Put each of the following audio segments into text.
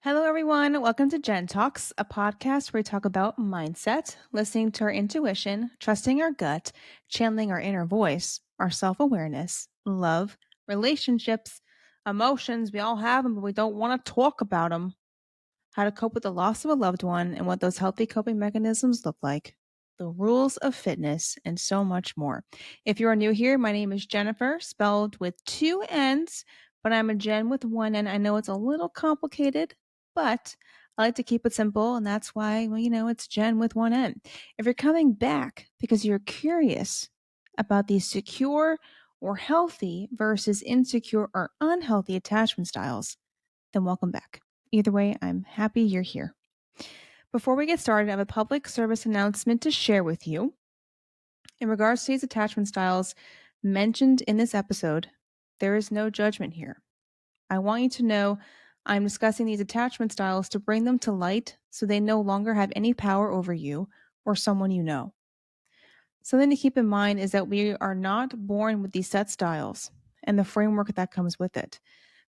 Hello, everyone. Welcome to Gen Talks, a podcast where we talk about mindset, listening to our intuition, trusting our gut, channeling our inner voice, our self awareness, love, relationships, emotions. We all have them, but we don't want to talk about them. How to cope with the loss of a loved one and what those healthy coping mechanisms look like, the rules of fitness, and so much more. If you are new here, my name is Jennifer, spelled with two N's, but I'm a Jen with one N. I know it's a little complicated, but I like to keep it simple, and that's why, it's Jen with one N. If you're coming back because you're curious about these secure or healthy versus insecure or unhealthy attachment styles, then welcome back. Either way, I'm happy you're here. Before we get started, I have a public service announcement to share with you. In regards to these attachment styles mentioned in this episode, there is no judgment here. I want you to know I'm discussing these attachment styles to bring them to light so they no longer have any power over you or someone you know. Something to keep in mind is that we are not born with these set styles and the framework that comes with it,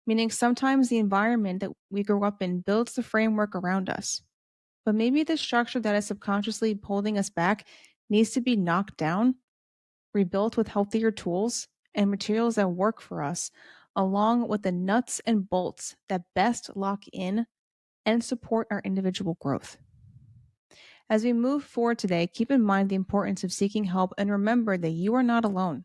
meaning sometimes the environment that we grew up in builds the framework around us. But maybe the structure that is subconsciously holding us back needs to be knocked down, rebuilt with healthier tools and materials that work for us, along with the nuts and bolts that best lock in and support our individual growth. As we move forward today, keep in mind the importance of seeking help and remember that you are not alone.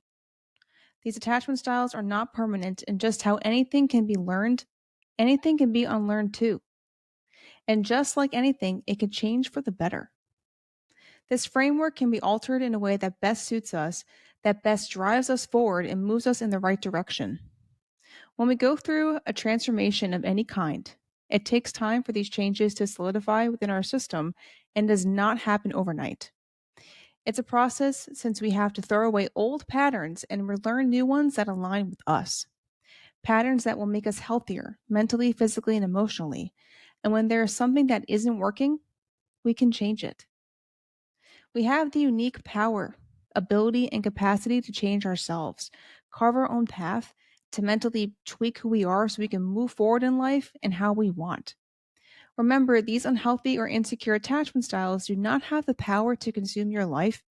These attachment styles are not permanent, and just how anything can be learned, anything can be unlearned too. And just like anything, it can change for the better. This framework can be altered in a way that best suits us, that best drives us forward and moves us in the right direction. When we go through a transformation of any kind, it takes time for these changes to solidify within our system and does not happen overnight. It's a process since we have to throw away old patterns and relearn new ones that align with us. Patterns that will make us healthier mentally, physically, and emotionally. And when there is something that isn't working, we can change it. We have the unique power, ability, and capacity to change ourselves, carve our own path, to mentally tweak who we are so we can move forward in life and how we want. Remember, these unhealthy or insecure attachment styles do not have the power to consume your life,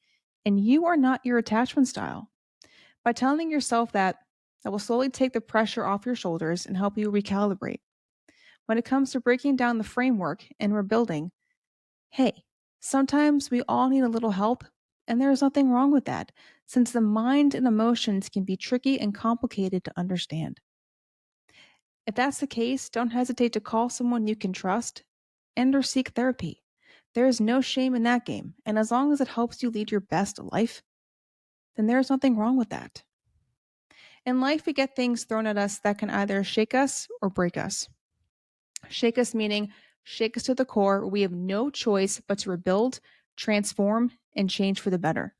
and you are not your attachment style. By telling yourself that will slowly take the pressure off your shoulders and help you recalibrate. When it comes to breaking down the framework and rebuilding, hey, sometimes we all need a little help, and there is nothing wrong with that, since the mind and emotions can be tricky and complicated to understand. If that's the case, don't hesitate to call someone you can trust and or seek therapy. There is no shame in that game, and as long as it helps you lead your best life, then there is nothing wrong with that. In life, we get things thrown at us that can either shake us or break us. Shake us meaning shake us to the core. We have no choice but to rebuild, transform, and change for the better.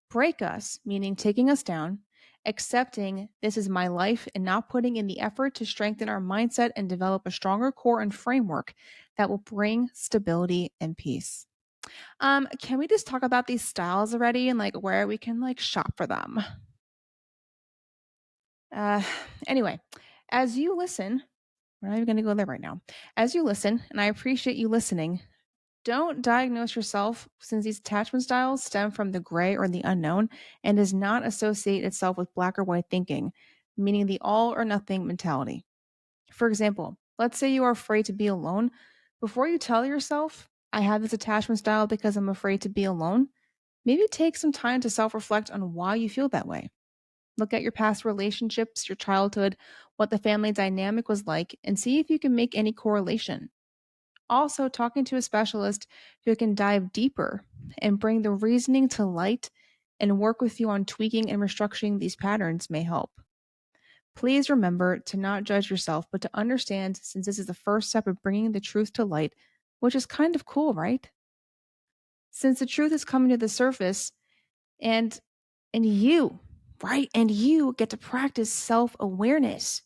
Break us meaning taking us down, accepting this is my life, and not putting in the effort to strengthen our mindset and develop a stronger core and framework that will bring stability and peace. Can we just talk about these styles already and like where we can like shop for them? Uh, anyway, as you listen, we're not even going to go there right now. As you listen, and I appreciate you listening, don't diagnose yourself since these attachment styles stem from the gray or the unknown and does not associate itself with black or white thinking, meaning the all or nothing mentality. For example, let's say you are afraid to be alone. Before you tell yourself, I have this attachment style because I'm afraid to be alone, maybe take some time to self reflect on why you feel that way. Look at your past relationships, your childhood, what the family dynamic was like, and see if you can make any correlation. Also, talking to a specialist who can dive deeper and bring the reasoning to light and work with you on tweaking and restructuring these patterns may help. Please remember to not judge yourself, but to understand since this is the first step of bringing the truth to light, which is kind of cool, right? Since the truth is coming to the surface and and you, right? And you get to practice self-awareness.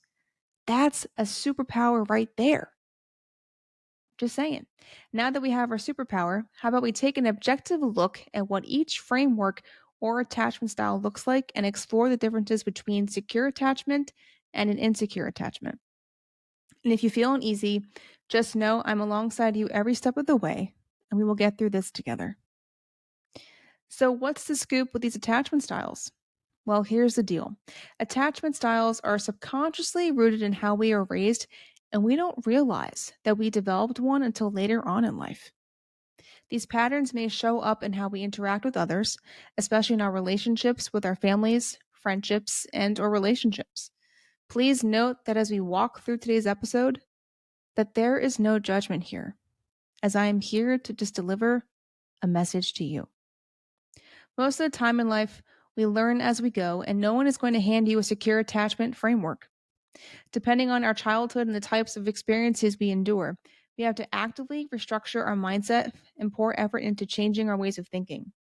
That's a superpower right there. Just saying. Now that we have our superpower, how about we take an objective look at what each framework or attachment style looks like and explore the differences between secure attachment and an insecure attachment. And if you feel uneasy, just know I'm alongside you every step of the way, and we will get through this together. So, what's the scoop with these attachment styles? Well, here's the deal. Attachment styles are subconsciously rooted in how we are raised, and we don't realize that we developed one until later on in life. These patterns may show up in how we interact with others, especially in our relationships with our families, friendships, and or relationships. Please note that as we walk through today's episode, that there is no judgment here, as I am here to just deliver a message to you. Most of the time in life, we learn as we go, and no one is going to hand you a secure attachment framework. Depending on our childhood and the types of experiences we endure, we have to actively restructure our mindset and pour effort into changing our ways of thinking.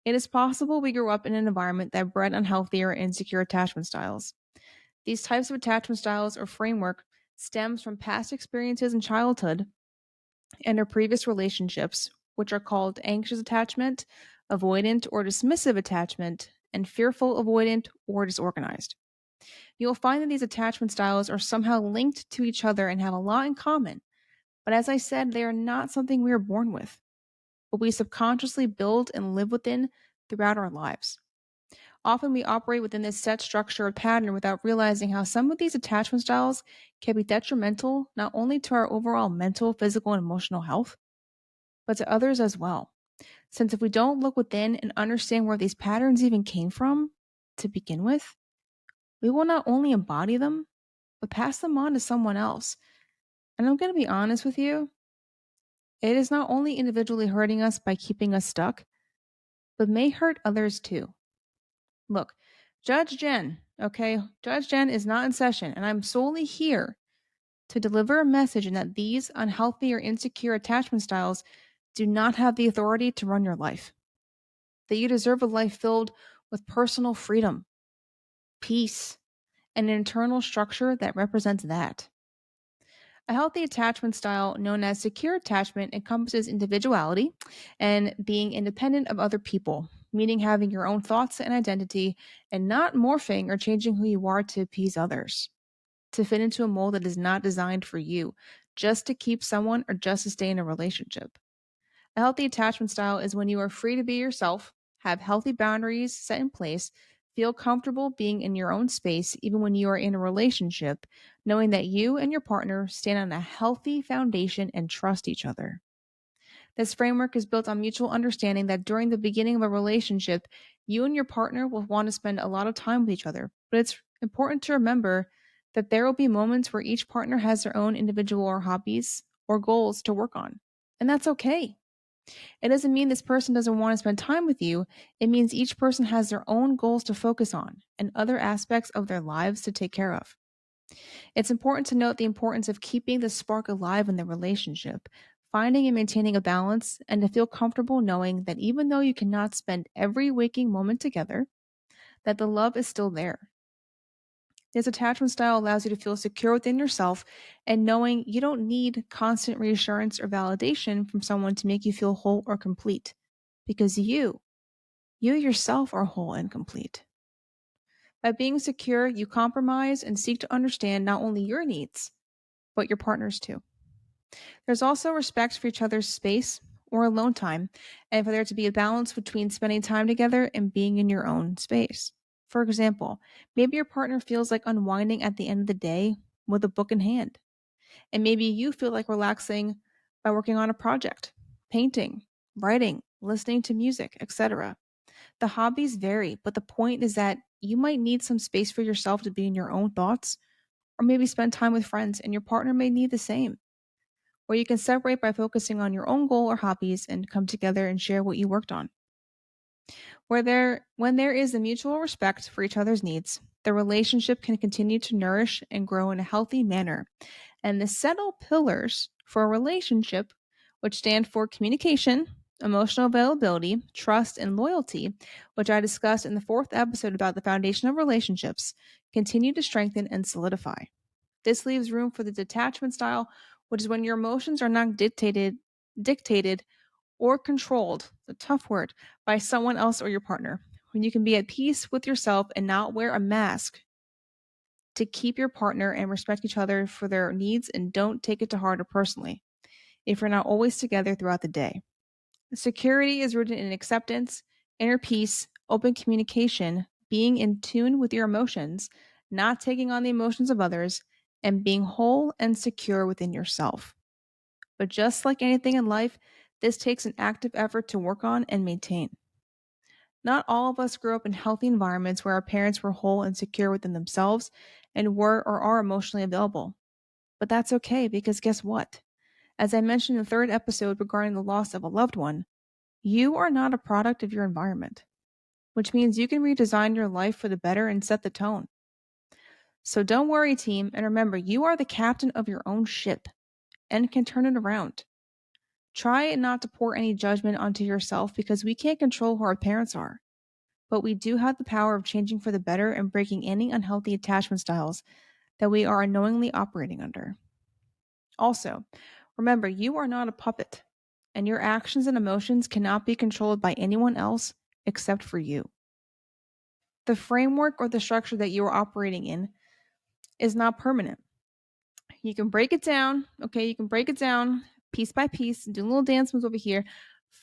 It is possible we grew up in an environment that bred unhealthy or insecure attachment styles. These types of attachment styles or framework stems from past experiences in childhood and our previous relationships, which are called anxious attachment, avoidant or dismissive attachment, and fearful avoidant or disorganized. You'll find that these attachment styles are somehow linked to each other and have a lot in common. But as I said, they are not something we are born with, but we subconsciously build and live within throughout our lives. Often we operate within this set structure or pattern without realizing how some of these attachment styles can be detrimental not only to our overall mental, physical, and emotional health, but to others as well. Since if we don't look within and understand where these patterns even came from to begin with, we will not only embody them, but pass them on to someone else. And I'm going to be honest with you, it is not only individually hurting us by keeping us stuck, but may hurt others too. Look, Judge Jen, okay? Judge Jen is not in session, and I'm solely here to deliver a message in that these unhealthy or insecure attachment styles do not have the authority to run your life. That you deserve a life filled with personal freedom, peace, and an internal structure that represents that. A healthy attachment style, known as secure attachment, encompasses individuality and being independent of other people, meaning having your own thoughts and identity and not morphing or changing who you are to appease others, to fit into a mold that is not designed for you, just to keep someone or just to stay in a relationship. A healthy attachment style is when you are free to be yourself, have healthy boundaries set in place, feel comfortable being in your own space, even when you are in a relationship, knowing that you and your partner stand on a healthy foundation and trust each other. This framework is built on mutual understanding that during the beginning of a relationship, you and your partner will want to spend a lot of time with each other. But it's important to remember that there will be moments where each partner has their own individual or hobbies or goals to work on. And that's okay. It doesn't mean this person doesn't want to spend time with you. It means each person has their own goals to focus on and other aspects of their lives to take care of. It's important to note the importance of keeping the spark alive in the relationship, finding and maintaining a balance, and to feel comfortable knowing that even though you cannot spend every waking moment together, that the love is still there. This attachment style allows you to feel secure within yourself and knowing you don't need constant reassurance or validation from someone to make you feel whole or complete because you yourself are whole and complete. By being secure, you compromise and seek to understand not only your needs, but your partner's too. There's also respect for each other's space or alone time, and for there to be a balance between spending time together and being in your own space. For example, maybe your partner feels like unwinding at the end of the day with a book in hand, and maybe you feel like relaxing by working on a project, painting, writing, listening to music, etc. The hobbies vary, but the point is that you might need some space for yourself to be in your own thoughts, or maybe spend time with friends, and your partner may need the same. Or you can separate by focusing on your own goal or hobbies and come together and share what you worked on. When there is a mutual respect for each other's needs, the relationship can continue to nourish and grow in a healthy manner. And the settled pillars for a relationship, which stand for communication, emotional availability, trust, and loyalty, which I discussed in the fourth episode about the foundation of relationships, continue to strengthen and solidify. This leaves room for the detachment style, which is when your emotions are not dictated or controlled, a tough word, by someone else or your partner. When you can be at peace with yourself and not wear a mask to keep your partner and respect each other for their needs and don't take it to heart or personally if you're not always together throughout the day. Security is rooted in acceptance, inner peace, open communication, being in tune with your emotions, not taking on the emotions of others, and being whole and secure within yourself. But just like anything in life, this takes an active effort to work on and maintain. Not all of us grew up in healthy environments where our parents were whole and secure within themselves and were or are emotionally available. But that's okay because guess what? As I mentioned in the third episode regarding the loss of a loved one, you are not a product of your environment, which means you can redesign your life for the better and set the tone. So don't worry, team, and remember, you are the captain of your own ship and can turn it around. Try not to pour any judgment onto yourself because we can't control who our parents are, but we do have the power of changing for the better and breaking any unhealthy attachment styles that we are unknowingly operating under. Also, remember, you are not a puppet, and your actions and emotions cannot be controlled by anyone else except for you. The framework or the structure that you are operating in is not permanent. You can break it down, okay? You can break it down piece by piece, do little dance moves over here,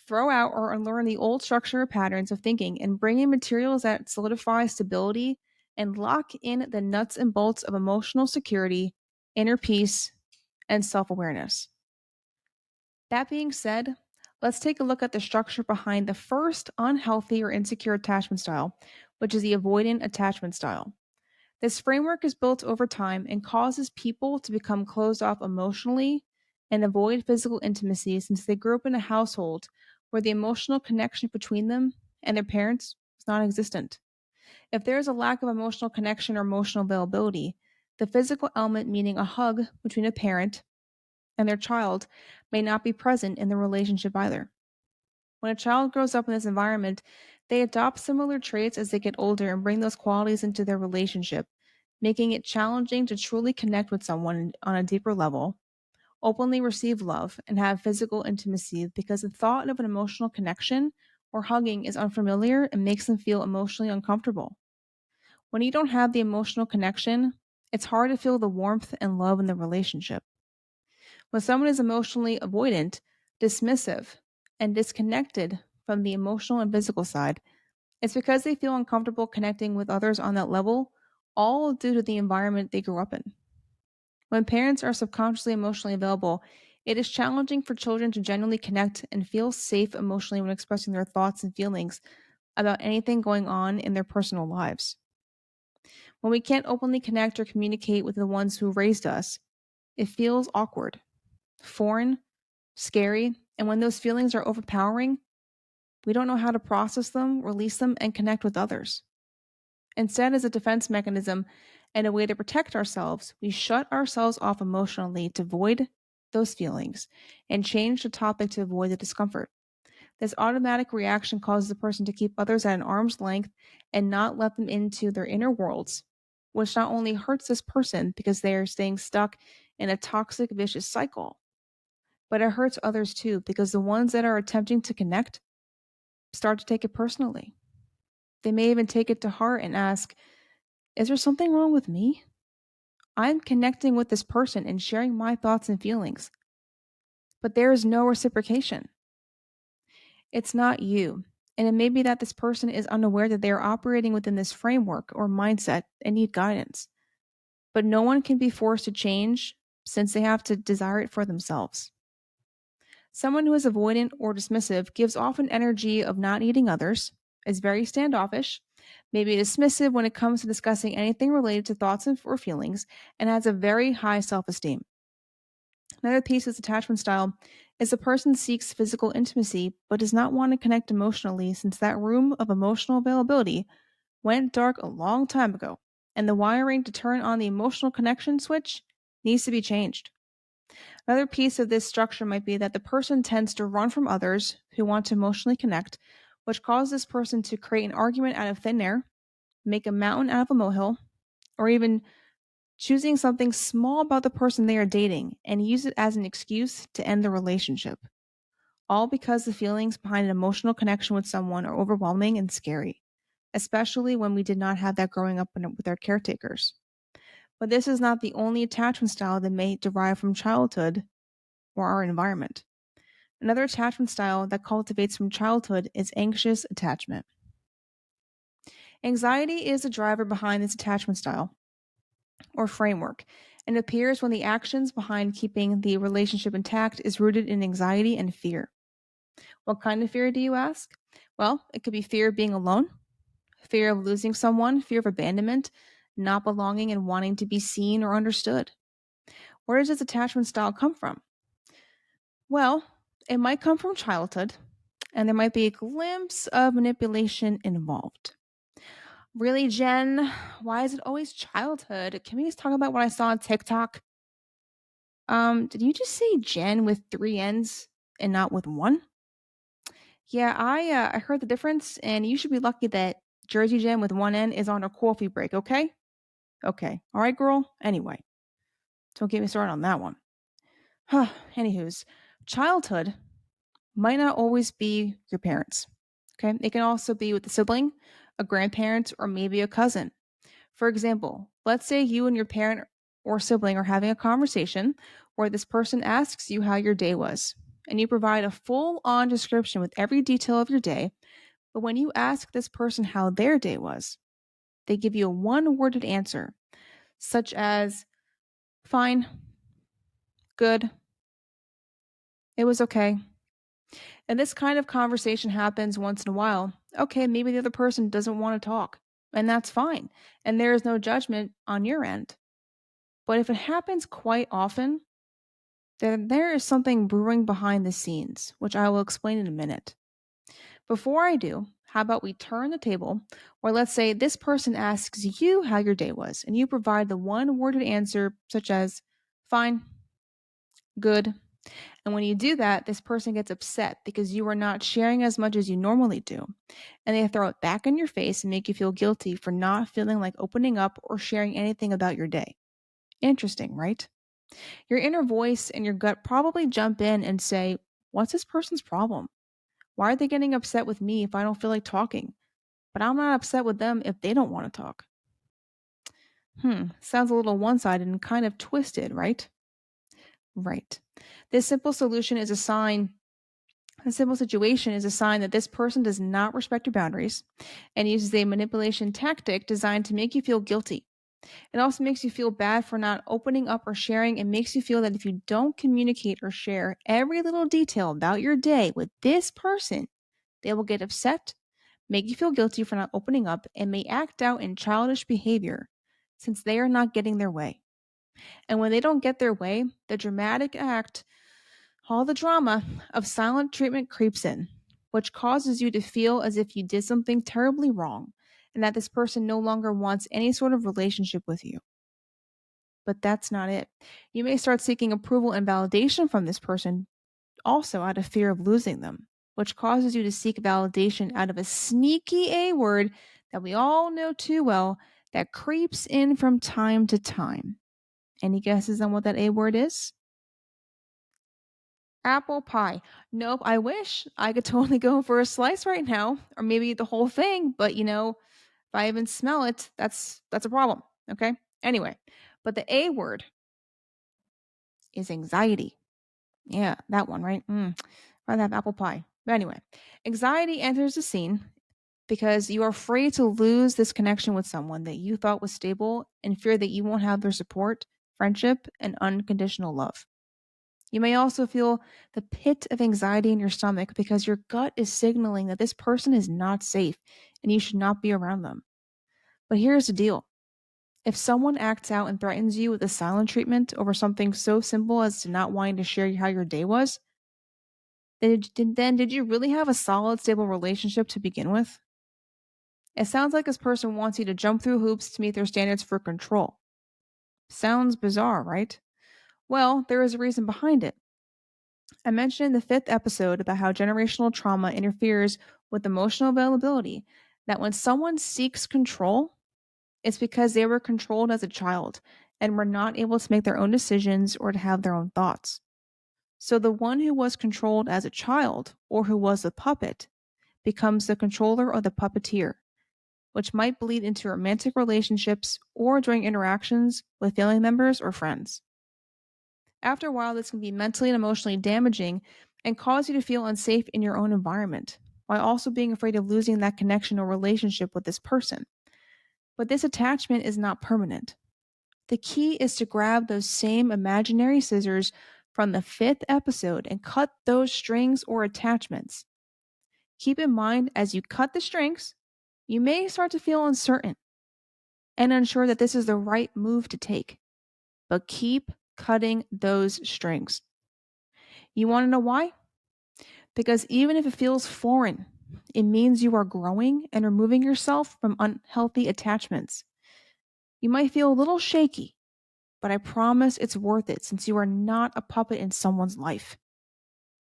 throw out or unlearn the old structure or patterns of thinking, and bring in materials that solidify stability and lock in the nuts and bolts of emotional security, inner peace, and self awareness. That being said, let's take a look at the structure behind the first unhealthy or insecure attachment style, which is the avoidant attachment style. This framework is built over time and causes people to become closed off emotionally and avoid physical intimacy since they grew up in a household where the emotional connection between them and their parents was non existent. If there is a lack of emotional connection or emotional availability, the physical element, meaning a hug between a parent and their child, may not be present in the relationship either. When a child grows up in this environment, they adopt similar traits as they get older and bring those qualities into their relationship, making it challenging to truly connect with someone on a deeper level, openly receive love, and have physical intimacy because the thought of an emotional connection or hugging is unfamiliar and makes them feel emotionally uncomfortable. When you don't have the emotional connection, it's hard to feel the warmth and love in the relationship. When someone is emotionally avoidant, dismissive, and disconnected from the emotional and physical side, it's because they feel uncomfortable connecting with others on that level, all due to the environment they grew up in. When parents are subconsciously emotionally available, it is challenging for children to genuinely connect and feel safe emotionally when expressing their thoughts and feelings about anything going on in their personal lives. When we can't openly connect or communicate with the ones who raised us, it feels awkward, foreign, scary, and when those feelings are overpowering, we don't know how to process them, release them, and connect with others. Instead, as a defense mechanism and a way to protect ourselves, we shut ourselves off emotionally to avoid those feelings and change the topic to avoid the discomfort. This automatic reaction causes the person to keep others at an arm's length and not let them into their inner worlds, which not only hurts this person because they are staying stuck in a toxic, vicious cycle, but it hurts others too because the ones that are attempting to connect start to take it personally. They may even take it to heart and ask, is there something wrong with me? I'm connecting with this person and sharing my thoughts and feelings, but there is no reciprocation. It's not you. And it may be that this person is unaware that they are operating within this framework or mindset and need guidance. But no one can be forced to change since they have to desire it for themselves. Someone who is avoidant or dismissive gives off an energy of not needing others, is very standoffish, maybe dismissive when it comes to discussing anything related to thoughts or feelings, and has a very high self esteem. Another piece of this attachment style is the person seeks physical intimacy but does not want to connect emotionally since that room of emotional availability went dark a long time ago, and the wiring to turn on the emotional connection switch needs to be changed. Another piece of this structure might be that the person tends to run from others who want to emotionally connect, which causes this person to create an argument out of thin air, make a mountain out of a molehill, or even choosing something small about the person they are dating and use it as an excuse to end the relationship. All because the feelings behind an emotional connection with someone are overwhelming and scary, especially when we did not have that growing up with our caretakers. But this is not the only attachment style that may derive from childhood or our environment. Another attachment style that cultivates from childhood is anxious attachment. Anxiety is the driver behind this attachment style or framework and appears when the actions behind keeping the relationship intact is rooted in anxiety and fear. What kind of fear do you ask? Well, it could be fear of being alone, fear of losing someone, fear of abandonment, not belonging and wanting to be seen or understood. Where does this attachment style come from? Well, it might come from childhood, and there might be a glimpse of manipulation involved. Really, Jen? Why is it always childhood? Can we just talk about what I saw on TikTok? Did you just say Jen with three N's and not with one? Yeah, I heard the difference, and you should be lucky that Jersey Jen with one N is on a coffee break. Okay, okay, all right, girl. Anyway, don't get me started on that one. Huh. Anywho's, childhood might not always be your parents. Okay, it can also be with a sibling, a grandparent, or maybe a cousin. For example, let's say you and your parent or sibling are having a conversation where this person asks you how your day was, and you provide a full on description with every detail of your day. But when you ask this person how their day was, they give you a one worded answer, such as fine, good, it was okay. And this kind of conversation happens once in a while. Okay, maybe the other person doesn't want to talk, and that's fine. And there is no judgment on your end. But if it happens quite often, then there is something brewing behind the scenes, which I will explain in a minute. Before I do, how about we turn the table, or let's say this person asks you how your day was, and you provide the one worded answer, such as fine, good. And when you do that, this person gets upset because you are not sharing as much as you normally do. And they throw it back in your face and make you feel guilty for not feeling like opening up or sharing anything about your day. Interesting, right? Your inner voice and your gut probably jump in and say, what's this person's problem? Why are they getting upset with me if I don't feel like talking? But I'm not upset with them if they don't want to talk. Sounds a little one sided and kind of twisted, right? Right. This simple solution is a sign, a simple situation is a sign that this person does not respect your boundaries and uses a manipulation tactic designed to make you feel guilty. It also makes you feel bad for not opening up or sharing and makes you feel that if you don't communicate or share every little detail about your day with this person, they will get upset, make you feel guilty for not opening up, and may act out in childish behavior since they are not getting their way. And when they don't get their way, the dramatic act, all the drama of silent treatment creeps in, which causes you to feel as if you did something terribly wrong and that this person no longer wants any sort of relationship with you. But that's not it. You may start seeking approval and validation from this person also out of fear of losing them, which causes you to seek validation out of a sneaky A word that we all know too well that creeps in from time to time. Any guesses on what that A word is? Apple pie. Nope, I wish I could totally go for a slice right now, or maybe the whole thing, but if I even smell it, that's a problem. Okay? Anyway, but the A word is anxiety. Yeah, that one, right? Rather have apple pie. But anyway, anxiety enters the scene because you are afraid to lose this connection with someone that you thought was stable and fear that you won't have their support, friendship, and unconditional love. You may also feel the pit of anxiety in your stomach because your gut is signaling that this person is not safe and you should not be around them. But here's the deal. If someone acts out and threatens you with a silent treatment over something so simple as to not wanting to share how your day was, then did you really have a solid, stable relationship to begin with? It sounds like this person wants you to jump through hoops to meet their standards for control. Sounds bizarre, right? Well, there is a reason behind it. I mentioned in the fifth episode about how generational trauma interferes with emotional availability, that when someone seeks control, it's because they were controlled as a child and were not able to make their own decisions or to have their own thoughts. So the one who was controlled as a child or who was the puppet becomes the controller or the puppeteer, which might bleed into romantic relationships or during interactions with family members or friends. After a while, this can be mentally and emotionally damaging and cause you to feel unsafe in your own environment, while also being afraid of losing that connection or relationship with this person. But this attachment is not permanent. The key is to grab those same imaginary scissors from the fifth episode and cut those strings or attachments. Keep in mind, as you cut the strings, you may start to feel uncertain and unsure that this is the right move to take. But keep cutting those strings. You want to know why? Because even if it feels foreign, it means you are growing and removing yourself from unhealthy attachments. You might feel a little shaky, but I promise it's worth it since you are not a puppet in someone's life.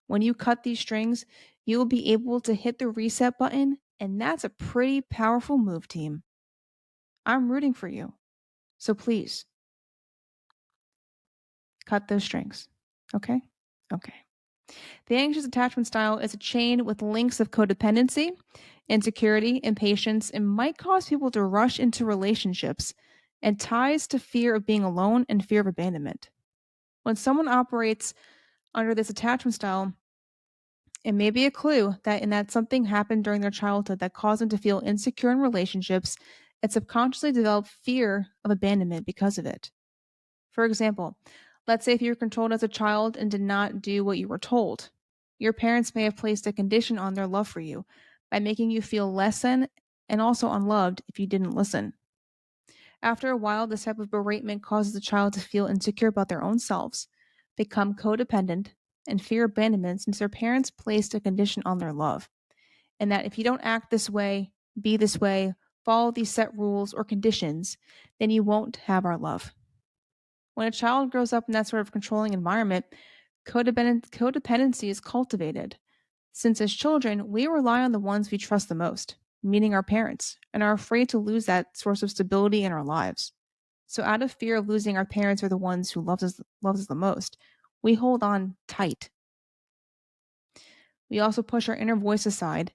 When you cut these strings, you will be able to hit the reset button, and that's a pretty powerful move, team. I'm rooting for you. So please, cut those strings. Okay? Okay. The anxious attachment style is a chain with links of codependency, insecurity, impatience, and might cause people to rush into relationships and ties to fear of being alone and fear of abandonment. When someone operates under this attachment style, it may be a clue that something happened during their childhood that caused them to feel insecure in relationships and subconsciously develop fear of abandonment because of it. For example, let's say if you were controlled as a child and did not do what you were told. Your parents may have placed a condition on their love for you by making you feel less than and also unloved if you didn't listen. After a while, this type of beratement causes the child to feel insecure about their own selves, become codependent, and fear abandonment since their parents placed a condition on their love. And that if you don't act this way, be this way, follow these set rules or conditions, then you won't have our love. When a child grows up in that sort of controlling environment, codependency is cultivated. Since as children, we rely on the ones we trust the most, meaning our parents, and are afraid to lose that source of stability in our lives. So, out of fear of losing our parents or the ones who loves us the most, we hold on tight. We also push our inner voice aside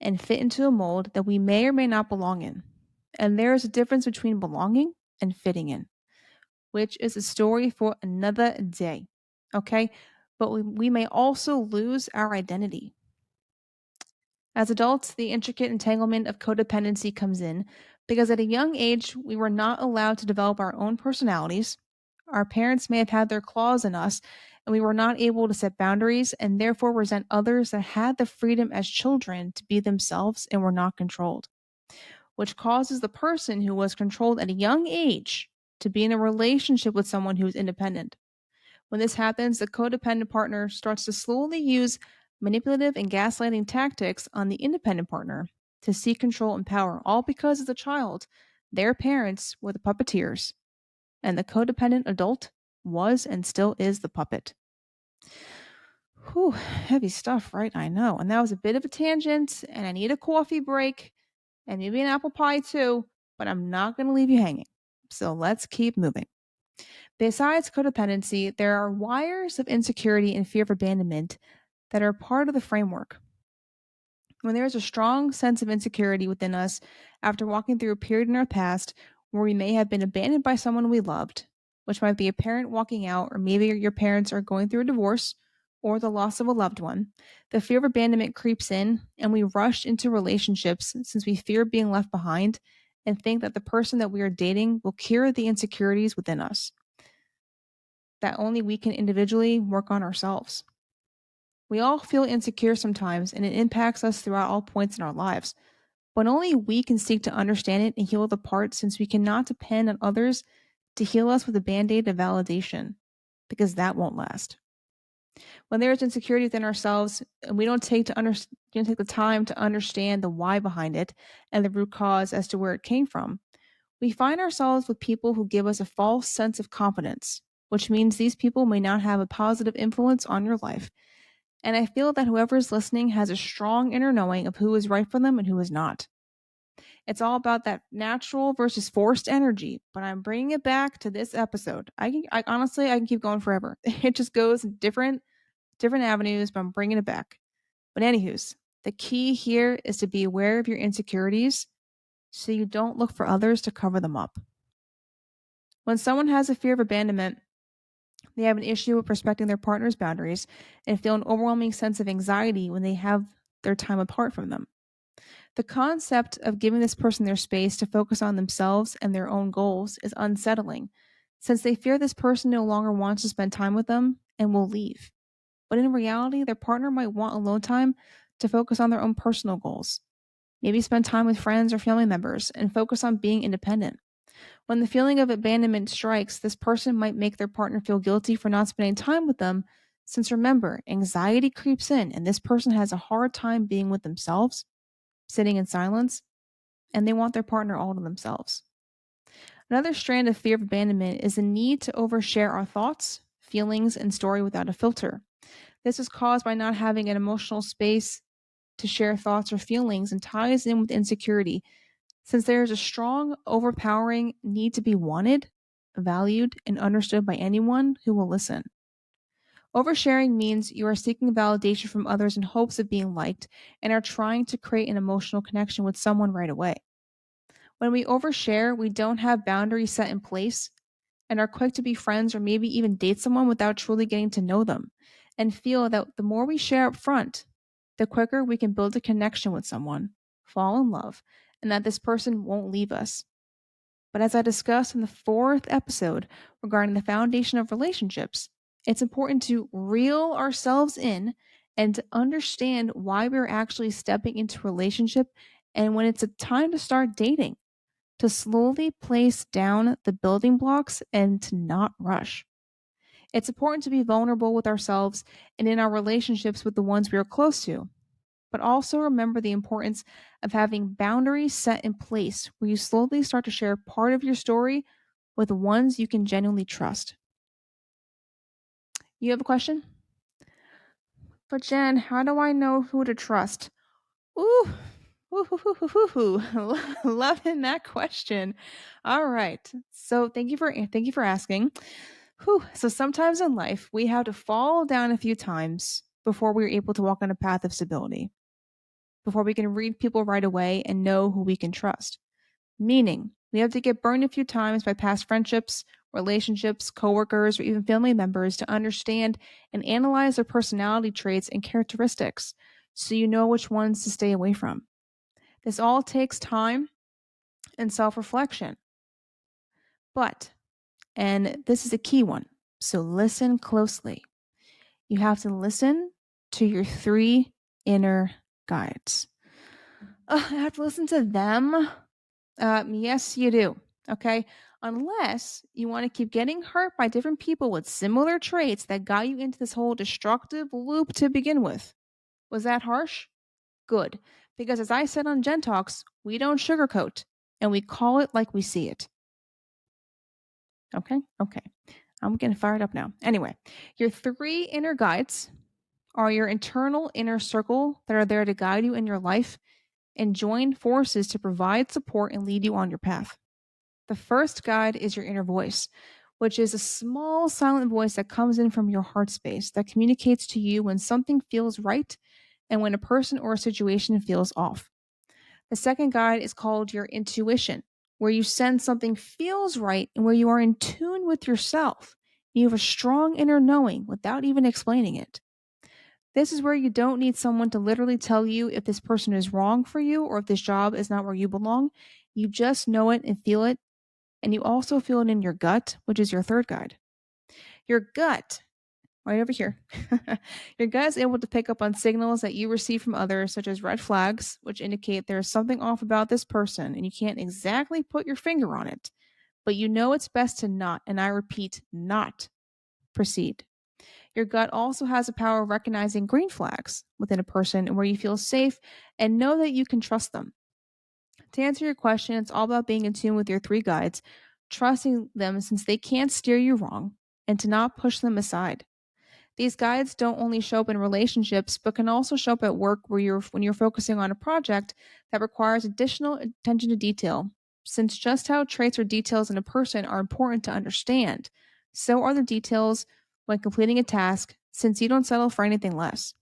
and fit into a mold that we may or may not belong in. And there is a difference between belonging and fitting in, which is a story for another day. Okay? But we may also lose our identity. As adults, the intricate entanglement of codependency comes in because at a young age, we were not allowed to develop our own personalities. Our parents may have had their claws in us, and we were not able to set boundaries and therefore resent others that had the freedom as children to be themselves and were not controlled, which causes the person who was controlled at a young age to be in a relationship with someone who is independent. When this happens, the codependent partner starts to slowly use manipulative and gaslighting tactics on the independent partner to seek control and power, all because as a child, their parents were the puppeteers, and the codependent adult was and still is the puppet. Whew, heavy stuff, right? I know. And that was a bit of a tangent, and I need a coffee break and maybe an apple pie too, but I'm not going to leave you hanging. So let's keep moving. Besides codependency, there are wires of insecurity and fear of abandonment that are part of the framework. When there is a strong sense of insecurity within us after walking through a period in our past where we may have been abandoned by someone we loved, which might be a parent walking out, or maybe your parents are going through a divorce or the loss of a loved one, the fear of abandonment creeps in and we rush into relationships since we fear being left behind and think that the person that we are dating will cure the insecurities within us that only we can individually work on ourselves. We all feel insecure sometimes, and it impacts us throughout all points in our lives. But only we can seek to understand it and heal the parts since we cannot depend on others to heal us with a band aid of validation, because that won't last. When there is insecurity within ourselves and we don't take the time to understand the why behind it and the root cause as to where it came from, we find ourselves with people who give us a false sense of confidence, which means these people may not have a positive influence on your life. And I feel that whoever is listening has a strong inner knowing of who is right for them and who is not. It's all about that natural versus forced energy, but I'm bringing it back to this episode. I honestly, I can keep going forever. It just goes in different avenues, but I'm bringing it back. But anywho's, the key here is to be aware of your insecurities so you don't look for others to cover them up. When someone has a fear of abandonment, they have an issue with respecting their partner's boundaries and feel an overwhelming sense of anxiety when they have their time apart from them. The concept of giving this person their space to focus on themselves and their own goals is unsettling, since they fear this person no longer wants to spend time with them and will leave. But in reality, their partner might want alone time to focus on their own personal goals. Maybe spend time with friends or family members and focus on being independent. When the feeling of abandonment strikes, this person might make their partner feel guilty for not spending time with them. Since remember, anxiety creeps in and this person has a hard time being with themselves, sitting in silence, and they want their partner all to themselves. Another strand of fear of abandonment is the need to overshare our thoughts, feelings, and story without a filter. This is caused by not having an emotional space to share thoughts or feelings and ties in with insecurity, since there is a strong, overpowering need to be wanted, valued, and understood by anyone who will listen. Oversharing means you are seeking validation from others in hopes of being liked and are trying to create an emotional connection with someone right away. When we overshare, we don't have boundaries set in place and are quick to be friends or maybe even date someone without truly getting to know them, and feel that the more we share up front, the quicker we can build a connection with someone, fall in love, and that this person won't leave us. But as I discussed in the fourth episode regarding the foundation of relationships, it's important to reel ourselves in and to understand why we're actually stepping into a relationship and when it's a time to start dating, to slowly place down the building blocks and to not rush. It's important to be vulnerable with ourselves and in our relationships with the ones we are close to, but also remember the importance of having boundaries set in place where you slowly start to share part of your story with the ones you can genuinely trust. You have a question? But Jen, how do I know who to trust? Ooh, ooh, ooh, ooh, ooh, ooh, ooh. Loving that question. All right. So thank you for asking. Whew. So sometimes in life we have to fall down a few times before we're able to walk on a path of stability, before we can read people right away and know who we can trust. Meaning, we have to get burned a few times by past friendships, relationships, coworkers, or even family members to understand and analyze their personality traits and characteristics so you know which ones to stay away from. This all takes time and self reflection. But, and this is a key one, so listen closely. You have to listen to your three inner guides. I have to listen to them. Yes, you do. Okay. Unless you want to keep getting hurt by different people with similar traits that got you into this whole destructive loop to begin with. Was that harsh? Good. Because as I said on Gen Talks, we don't sugarcoat and we call it like we see it. Okay. Okay. I'm getting fired up now. Anyway, your three inner guides are your internal inner circle that are there to guide you in your life and join forces to provide support and lead you on your path. The first guide is your inner voice, which is a small silent voice that comes in from your heart space that communicates to you when something feels right and when a person or a situation feels off. The second guide is called your intuition, where you sense something feels right and where you are in tune with yourself. You have a strong inner knowing without even explaining it. This is where you don't need someone to literally tell you if this person is wrong for you or if this job is not where you belong. You just know it and feel it, and you also feel it in your gut, which is your third guide. Your gut, right over here, your gut is able to pick up on signals that you receive from others, such as red flags, which indicate there's something off about this person, and you can't exactly put your finger on it, but you know it's best to not, and I repeat, not proceed. Your gut also has a power of recognizing green flags within a person where you feel safe and know that you can trust them. To answer your question, it's all about being in tune with your three guides, trusting them since they can't steer you wrong, and to not push them aside. These guides don't only show up in relationships, but can also show up at work where when you're focusing on a project that requires additional attention to detail. Since just how traits or details in a person are important to understand, so are the details when completing a task, since you don't settle for anything less.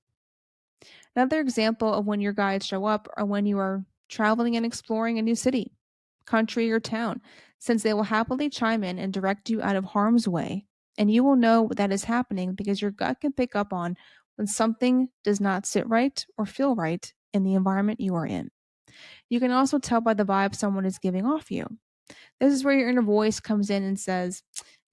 Another example of when your guides show up are when you are traveling and exploring a new city. country, or town, since they will happily chime in and direct you out of harm's way. And you will know that is happening because your gut can pick up on when something does not sit right or feel right in the environment you are in. You can also tell by the vibe someone is giving off you. This is where your inner voice comes in and says,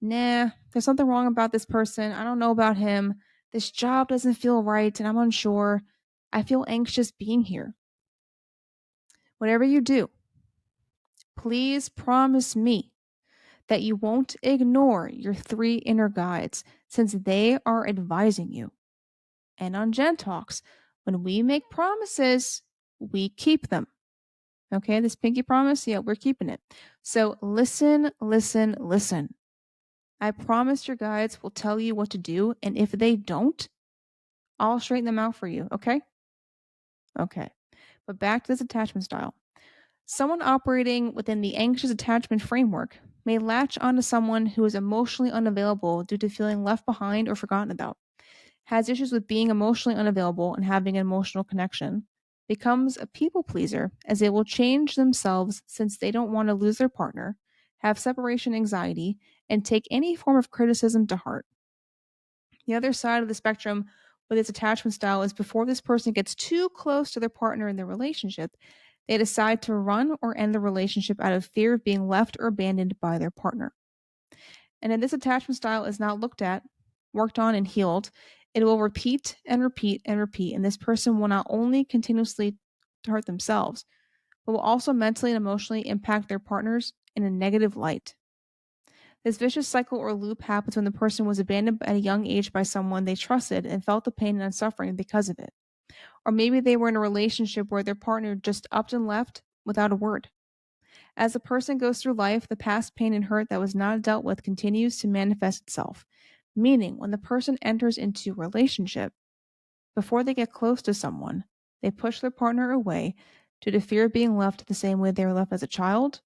nah, there's something wrong about this person. I don't know about him. This job doesn't feel right and I'm unsure. I feel anxious being here. Whatever you do, please promise me that you won't ignore your three inner guides since they are advising you. And on Gen Talks, when we make promises, we keep them. Okay, this pinky promise, yeah, we're keeping it. So listen, listen, listen. I promise your guides will tell you what to do, and if they don't, I'll straighten them out for you, okay? Okay. But back to this attachment style. Someone operating within the anxious attachment framework may latch onto someone who is emotionally unavailable due to feeling left behind or forgotten about, has issues with being emotionally unavailable and having an emotional connection, becomes a people pleaser as they will change themselves since they don't want to lose their partner, have separation anxiety, and take any form of criticism to heart. The other side of the spectrum with its attachment style is before this person gets too close to their partner in their relationship, they decide to run or end the relationship out of fear of being left or abandoned by their partner. And if this attachment style is not looked at, worked on, and healed, it will repeat and repeat and repeat. And this person will not only continuously hurt themselves, but will also mentally and emotionally impact their partners in a negative light. This vicious cycle or loop happens when the person was abandoned at a young age by someone they trusted and felt the pain and suffering because of it. Or maybe they were in a relationship where their partner just upped and left without a word. As the person goes through life, the past pain and hurt that was not dealt with continues to manifest itself. Meaning, when the person enters into a relationship, before they get close to someone, they push their partner away due to fear of being left the same way they were left as a child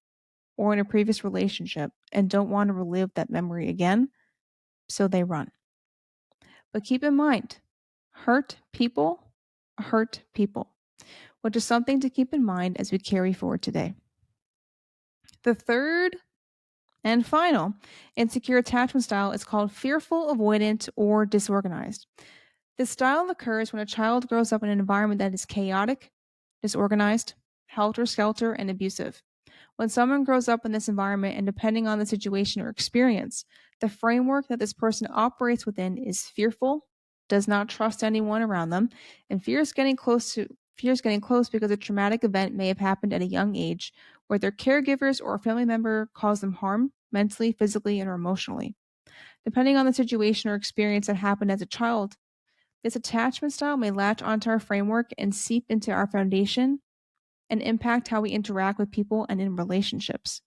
or in a previous relationship and don't want to relive that memory again, so they run. But keep in mind, hurt people hurt people, which is something to keep in mind as we carry forward today. The third and final insecure attachment style is called fearful, avoidant, or disorganized. This style occurs when a child grows up in an environment that is chaotic, disorganized, helter skelter, and abusive. When someone grows up in this environment and depending on the situation or experience, the framework that this person operates within is fearful, does not trust anyone around them, and fears getting close because a traumatic event may have happened at a young age where their caregivers or a family member caused them harm mentally, physically, and or emotionally. Depending on the situation or experience that happened as a child, this attachment style may latch onto our framework and seep into our foundation and impact how we interact with people and in relationships.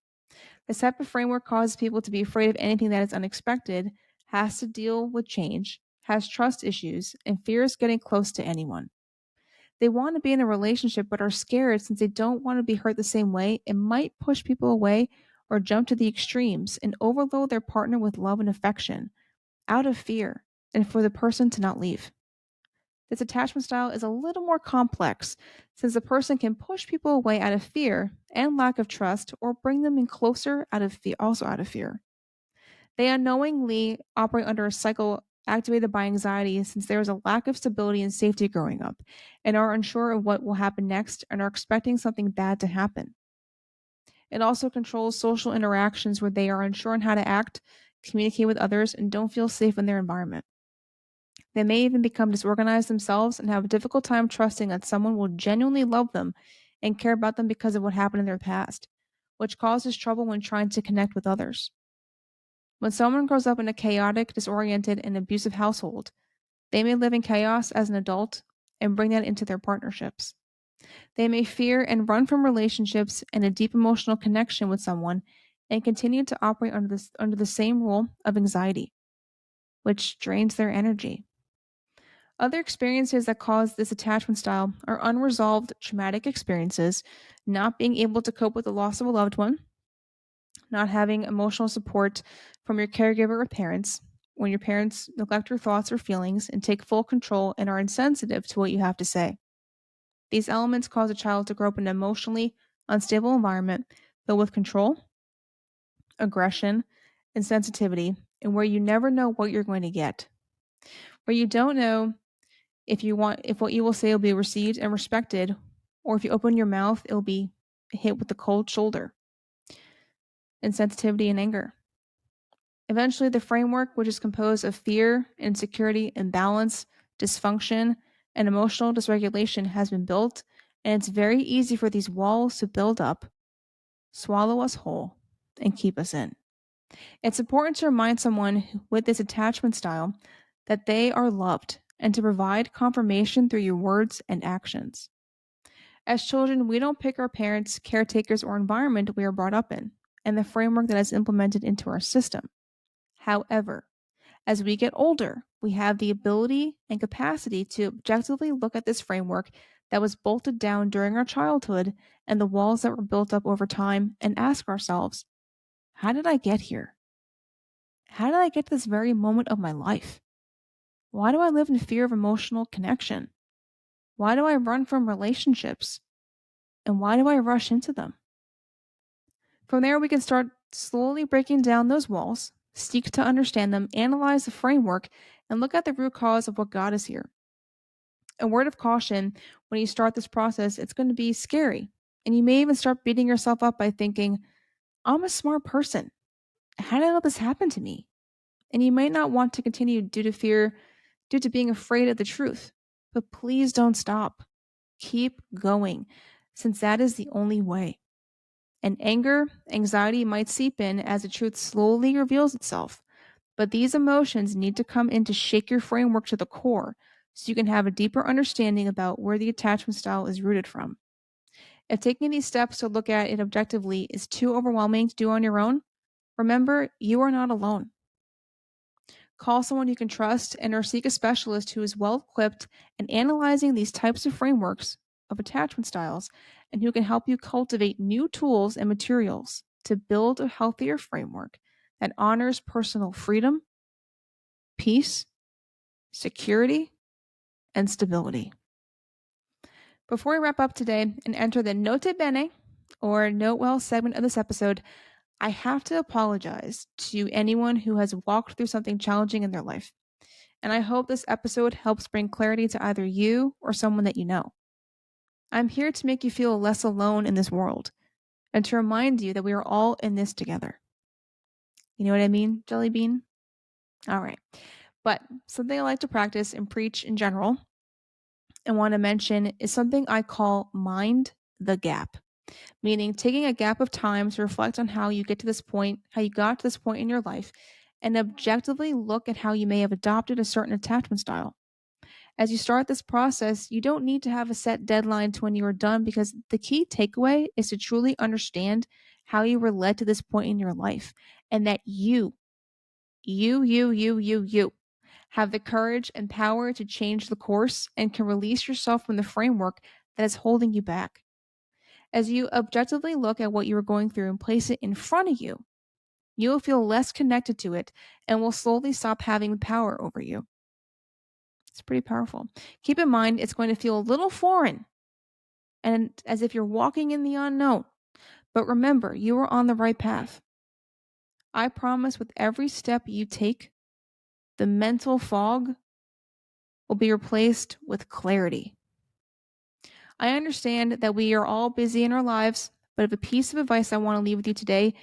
This type of framework causes people to be afraid of anything that is unexpected, has to deal with change, has trust issues, and fears getting close to anyone. They want to be in a relationship but are scared since they don't want to be hurt the same way and might push people away or jump to the extremes and overload their partner with love and affection out of fear and for the person to not leave. This attachment style is a little more complex since the person can push people away out of fear and lack of trust or bring them in closer out of fear, also out of fear. They unknowingly operate under a cycle activated by anxiety since there is a lack of stability and safety growing up and are unsure of what will happen next and are expecting something bad to happen. It also controls social interactions where they are unsure on how to act, communicate with others, and don't feel safe in their environment. They may even become disorganized themselves and have a difficult time trusting that someone will genuinely love them and care about them because of what happened in their past, which causes trouble when trying to connect with others. When someone grows up in a chaotic, disoriented, and abusive household, they may live in chaos as an adult and bring that into their partnerships. They may fear and run from relationships and a deep emotional connection with someone and continue to operate under the same rule of anxiety, which drains their energy. Other experiences that cause this attachment style are unresolved traumatic experiences, not being able to cope with the loss of a loved one, not having emotional support from your caregiver or parents, when your parents neglect your thoughts or feelings and take full control and are insensitive to what you have to say. These elements cause a child to grow up in an emotionally unstable environment filled with control, aggression, and sensitivity, and where you never know what you're going to get, where you don't know if what you will say will be received and respected, or if you open your mouth, it'll be hit with the cold shoulder, insensitivity, and anger. Eventually, the framework, which is composed of fear, insecurity, imbalance, dysfunction, and emotional dysregulation, has been built, and it's very easy for these walls to build up, swallow us whole, and keep us in. It's important to remind someone with this attachment style that they are loved and to provide confirmation through your words and actions. As children, we don't pick our parents, caretakers, or environment we are brought up in, and the framework that is implemented into our system. However, as we get older, we have the ability and capacity to objectively look at this framework that was bolted down during our childhood and the walls that were built up over time and ask ourselves, how did I get here? How did I get to this very moment of my life? Why do I live in fear of emotional connection? Why do I run from relationships? And why do I rush into them? From there, we can start slowly breaking down those walls, seek to understand them, analyze the framework, and look at the root cause of what got us here. A word of caution: when you start this process, it's going to be scary. And you may even start beating yourself up by thinking, I'm a smart person. How did I let this happen to me? And you might not want to continue due to fear, due to being afraid of the truth. But please don't stop. Keep going, since that is the only way. And anger, anxiety might seep in as the truth slowly reveals itself. But these emotions need to come in to shake your framework to the core so you can have a deeper understanding about where the attachment style is rooted from. If taking these steps to look at it objectively is too overwhelming to do on your own, remember you are not alone. Call someone you can trust and or seek a specialist who is well equipped in analyzing these types of frameworks of attachment styles and who can help you cultivate new tools and materials to build a healthier framework that honors personal freedom, peace, security, and stability. Before we wrap up today and enter the Note Bene or Note Well segment of this episode, I have to apologize to anyone who has walked through something challenging in their life. And I hope this episode helps bring clarity to either you or someone that you know. I'm here to make you feel less alone in this world and to remind you that we are all in this together. You know what I mean, Jelly Bean? All right. But something I like to practice and preach in general and want to mention is something I call mind the gap, meaning taking a gap of time to reflect on how you get to this point, how you got to this point in your life, and objectively look at how you may have adopted a certain attachment style. As you start this process, you don't need to have a set deadline to when you are done because the key takeaway is to truly understand how you were led to this point in your life and that you have the courage and power to change the course and can release yourself from the framework that is holding you back. As you objectively look at what you are going through and place it in front of you, you will feel less connected to it and will slowly stop having power over you. It's pretty powerful. Keep in mind, it's going to feel a little foreign and as if you're walking in the unknown. But remember, you are on the right path. I promise with every step you take, the mental fog will be replaced with clarity. I understand that we are all busy in our lives, but if a piece of advice I want to leave with you today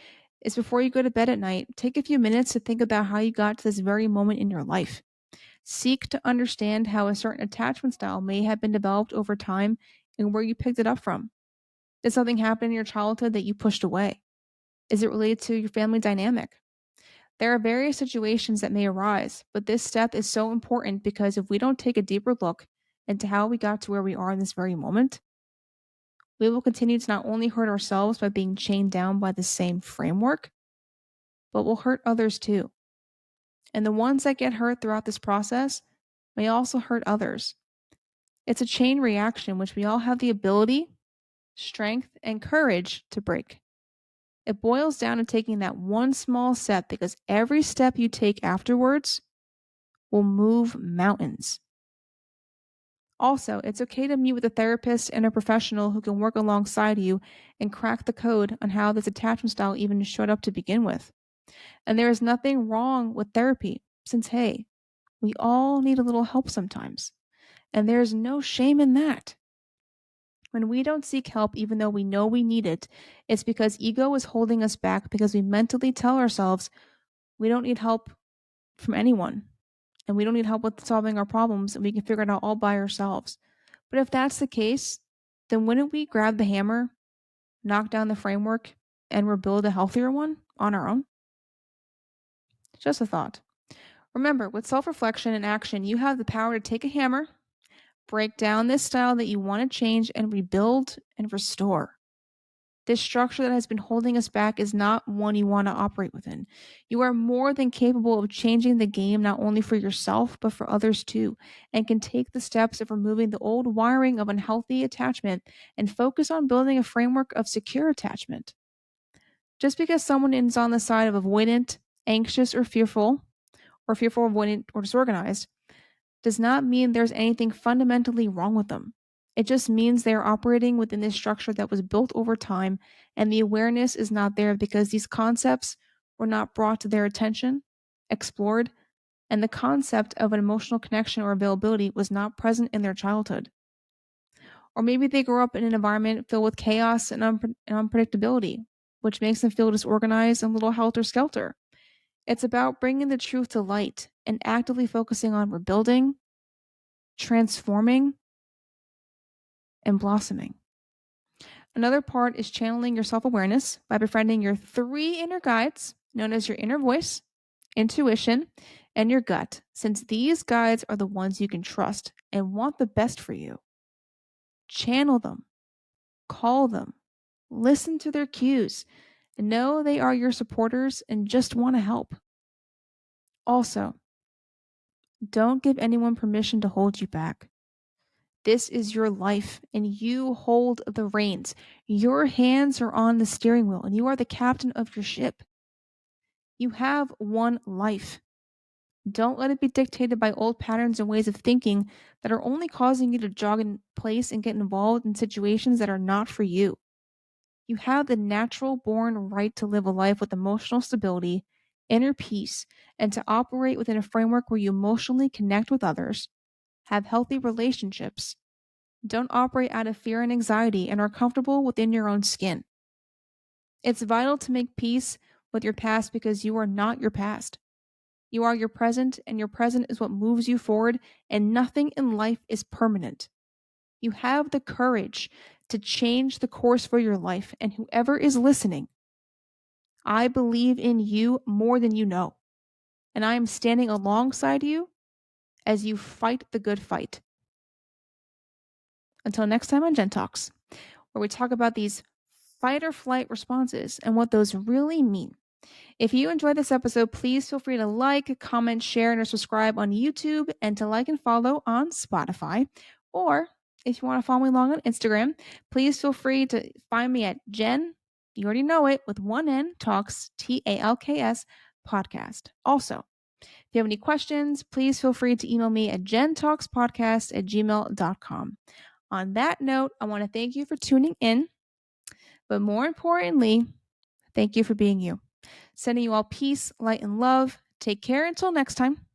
is before you go to bed at night, take a few minutes to think about how you got to this very moment in your life. Seek to understand how a certain attachment style may have been developed over time and where you picked it up from. Did something happen in your childhood that you pushed away? Is it related to your family dynamic? There are various situations that may arise, but this step is so important because if we don't take a deeper look into how we got to where we are in this very moment, we will continue to not only hurt ourselves by being chained down by the same framework, but we'll hurt others too. And the ones that get hurt throughout this process may also hurt others. It's a chain reaction which we all have the ability, strength, and courage to break. It boils down to taking that one small step because every step you take afterwards will move mountains. Also, it's okay to meet with a therapist and a professional who can work alongside you and crack the code on how this attachment style even showed up to begin with. And there is nothing wrong with therapy, since, hey, we all need a little help sometimes. And there's no shame in that. When we don't seek help, even though we know we need it, it's because ego is holding us back because we mentally tell ourselves we don't need help from anyone and we don't need help with solving our problems and we can figure it out all by ourselves. But if that's the case, then wouldn't we grab the hammer, knock down the framework, and rebuild a healthier one on our own? Just a thought. Remember, with self reflection and action, you have the power to take a hammer, break down this style that you want to change, and rebuild and restore. This structure that has been holding us back is not one you want to operate within. You are more than capable of changing the game not only for yourself, but for others too, and can take the steps of removing the old wiring of unhealthy attachment and focus on building a framework of secure attachment. Just because someone is on the side of avoidant, anxious, or fearful, avoidant, or disorganized, does not mean there's anything fundamentally wrong with them. It just means they are operating within this structure that was built over time, and the awareness is not there because these concepts were not brought to their attention, explored, and the concept of an emotional connection or availability was not present in their childhood. Or maybe they grew up in an environment filled with chaos and, and unpredictability, which makes them feel disorganized and a little helter skelter. It's about bringing the truth to light and actively focusing on rebuilding, transforming, and blossoming. Another part is channeling your self awareness by befriending your three inner guides, known as your inner voice, intuition, and your gut, since these guides are the ones you can trust and want the best for you. Channel them, call them, listen to their cues, and know they are your supporters and just want to help. Also, don't give anyone permission to hold you back. This is your life and you hold the reins. Your hands are on the steering wheel and you are the captain of your ship. You have one life. Don't let it be dictated by old patterns and ways of thinking that are only causing you to jog in place and get involved in situations that are not for you. You have the natural born right to live a life with emotional stability, inner peace, and to operate within a framework where you emotionally connect with others, have healthy relationships, don't operate out of fear and anxiety, and are comfortable within your own skin. It's vital to make peace with your past because you are not your past. You are your present, and your present is what moves you forward, and nothing in life is permanent. You have the courage to change the course for your life, and whoever is listening, I believe in you more than you know, and I am standing alongside you as you fight the good fight. Until next time on Gen Talks, where we talk about these fight or flight responses and what those really mean. If you enjoyed this episode, please feel free to like, comment, share, and or subscribe on YouTube and to like and follow on Spotify. Or if you want to follow me along on Instagram, please feel free to find me at Jen, you already know it, with one N, Talks, TALKS podcast. Also, if you have any questions, please feel free to email me at gentalkspodcast@gmail.com. On that note, I want to thank you for tuning in, but more importantly, thank you for being you. Sending you all peace, light, and love. Take care until next time.